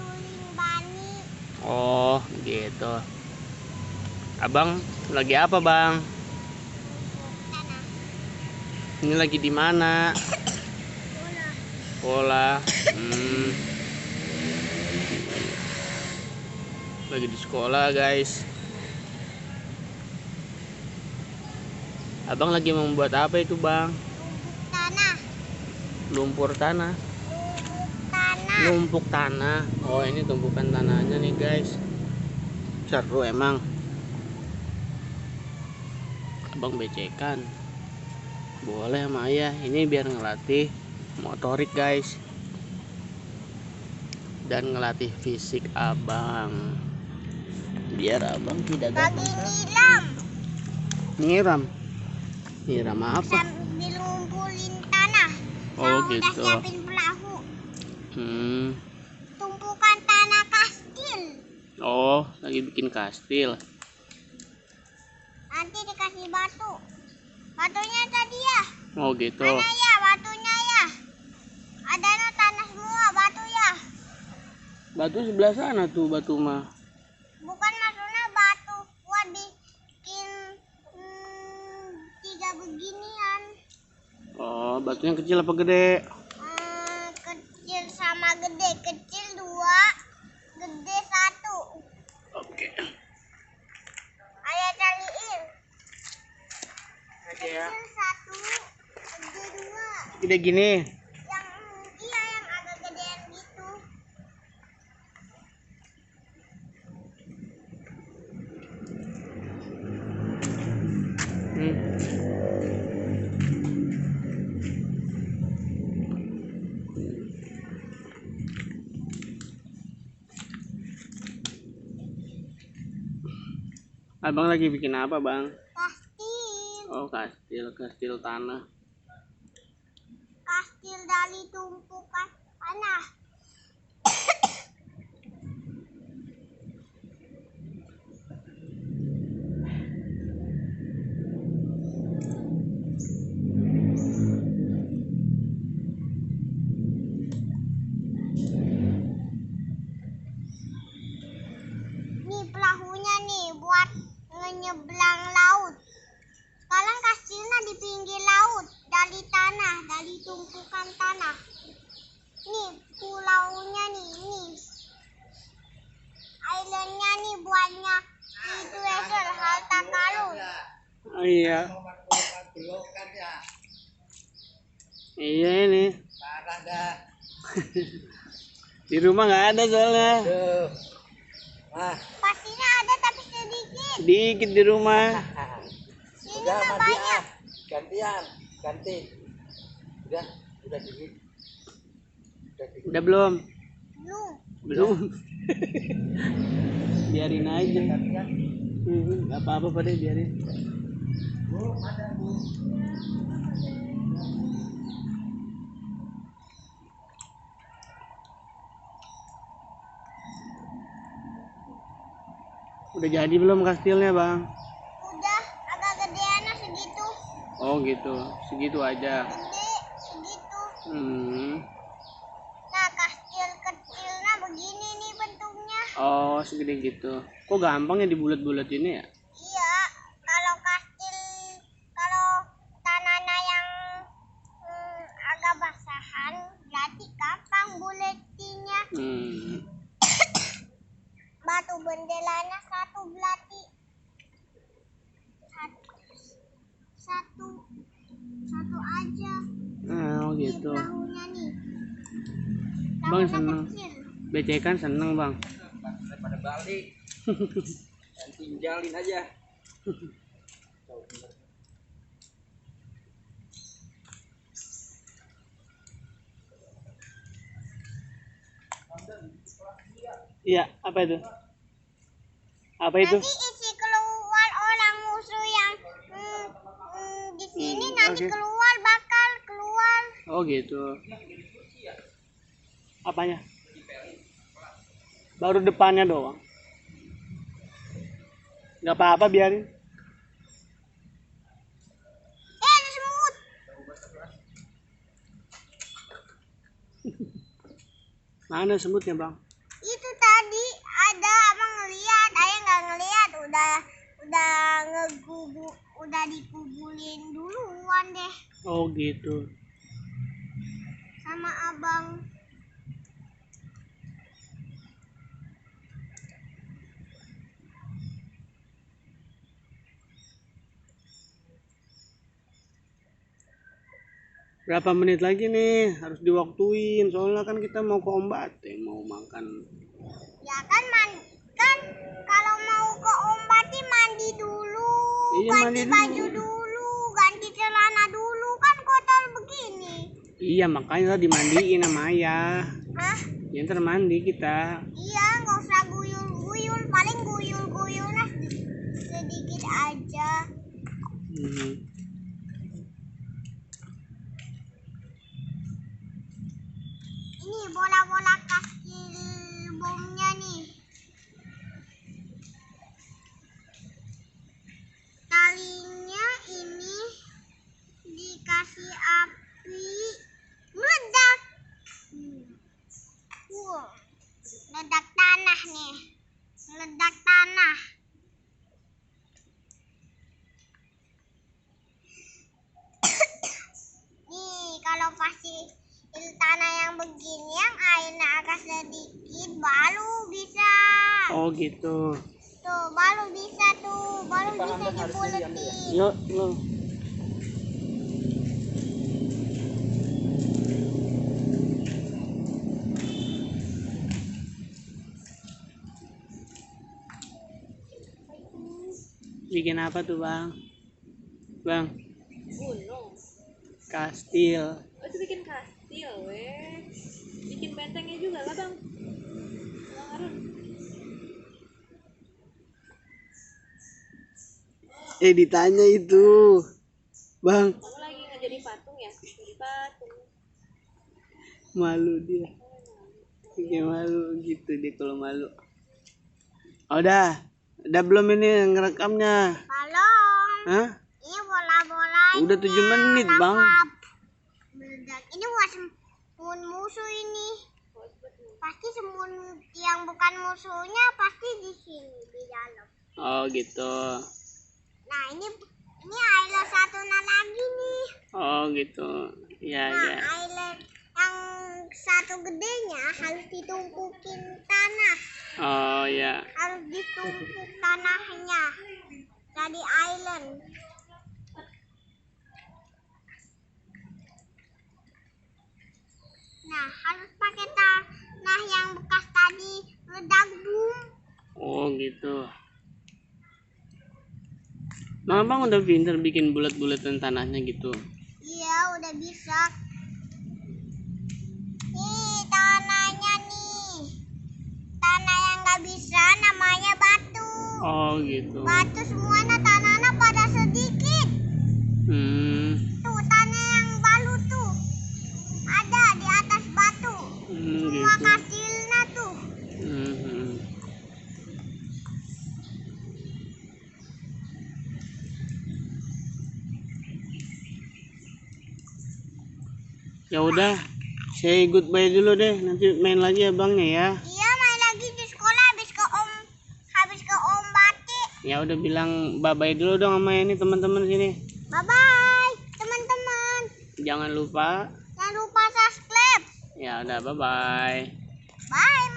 ngumpulin bani. Oh, gitu. Abang lagi apa, Bang? Tanah. Ini lagi di mana? Bola. Sekolah. Lagi di sekolah, guys. Abang lagi membuat apa itu, Bang? Numpuk tanah. Lumpur tanah. Numpuk tanah. Numpuk tanah. Oh, ini tumpukan tanahnya nih, guys. Seru emang. Abang becekan. Boleh sama ayah. Ini biar ngelatih motorik, guys. Dan ngelatih fisik abang. Biar abang tidak Bagi gampang nilam. nyiram. Nyiram apa? Sambil ngumpulin tanah. Oh, Saya gitu. udah siapin perahu. Tumpukan tanah kastil. Oh, lagi bikin kastil. Nanti dikasih batu. Batunya tadi ya. Oh, gitu. Mana ya batunya ya? Ada no tanah semua batu ya. Batu sebelah sana tuh, batu mah. Bukan maksudnya batu buat bikin 3 beginian. Oh, batunya kecil apa gede? Kecil sama gede. Kecil 2, gede 1. Oke. Ayah cariin. Oke ya. Kecil 1, gede 2. Gede gini. Yang agak gedean gitu. Abang lagi bikin apa, Bang? Kastil. Oh, kastil tanah. Kastil dari tumpukan tanah. Nih perahunya nih buat nyebrang laut. Sekarang kastilnya di pinggir laut, dari tanah, dari tumpukan tanah. Nih pulaunya nih, ini. Islandnya nih buatnya itu Esel harta karun. Oh, iya. Iya ini. Parah dah. Di rumah nggak ada soalnya. Tuh. Nah, Pastinya ada tapi sedikit. Sedikit di rumah. Sini udah mah mah banyak. gantian, ganti. Udah dingin. Udah belum? Belum. Belum. Biarin aja. Gantian. Nggak apa-apa pada biarin. Bu, ada Bu. Udah jadi belum kastilnya, Bang? Udah agak gedeannya segitu. Oh, gitu. Segitu aja. Gede segitu. Nah kastil kecilnya begini nih bentuknya. Oh, segede gitu. Kok gampang ya dibulet-bulet ini ya? Iya, kalau kastil, kalau tanahnya yang agak basahan, berarti gampang buletinya. Batu bendelanya 1 belati. Satu aja. Oh, Nih gitu. perahunya nih. Bang Perahunya seneng. kecil. Becekan seneng, Bang. Daripada balik. Dan tinggalin aja. Iya, apa itu? Apa itu? Nanti isi keluar orang musuh yang di sini nanti oke. bakal keluar. Oh, gitu. Apanya? Baru depannya doang. Nggak apa-apa, biarin. Ada semut. Mana semutnya, Bang? Itu udah dikubulin duluan deh Oh gitu. sama abang. Berapa menit lagi nih? Harus diwaktuin. Soalnya kan kita mau ke Om Bate, mau makan. Ya kan kan kalau mau ke Om Bati mandi dulu, Iya, ganti mandi baju dulu. dulu, ganti celana dulu, kan kotor begini. Iya, makanya dimandiin sama ayah. Hah? Ya ntar mandi kita. Iya, nggak usah guyul-guyul, paling guyul-guyul nah sedikit aja. Hmm. Ini bola-bola kecil bomnya nih. Talinya ini dikasih api meledak. Wow, meledak tanah nih, meledak tanah. Nih kalau pasti tanah yang begini yang airnya agak sedikit baru bisa. Oh gitu. Tuh baru bisa baru Pak bisa Hamdan harusnya diambil ya? dibuletin. Yuk, lo. Bikin apa tuh, Bang? Bang, Gunung. kastil. Oh, itu bikin kastil, weh. Bikin bentengnya juga lah, Bang. Bang Arun. Ditanya itu. Bang, Kamu lagi nggak jadi patung ya? Jadi patung. malu dia. Bikin malu gitu dia kalau malu. Oh, udah belum ini ngerekamnya? Balong. Hah? Ini bola-bola. Udah 7 menit, Bang. Meledak. Ini buat semut musuh ini. Pasti semut yang bukan musuhnya pasti di sini di dalam. Oh gitu. Nah ini island satu lagi nih. Oh gitu. Ya Nah ya. island yang satu gedenya harus ditumpukin tanah. Oh ya. Harus ditumpuk tanahnya. Jadi island. Nah harus pakai tanah yang bekas tadi meledak boom. Oh gitu. Bang udah pinter bikin bulat-bulatan tanahnya gitu. Iya udah bisa. Nih tanahnya nih. Tanah yang nggak bisa namanya batu. Oh gitu. Batu semuanya tanahnya pada sedikit. Tuh tanah yang balu tuh. Ada di atas batu. Semua Gitu. kastilnya tuh. Ya udah, say goodbye dulu deh. Nanti main lagi ya Bangnya ya. Iya main lagi di sekolah habis ke Om Bati. Ya udah bilang bye bye dulu dong sama ini teman-teman sini. Bye bye teman-teman. Jangan lupa. Jangan lupa subscribe. Ya udah bye bye. Bye.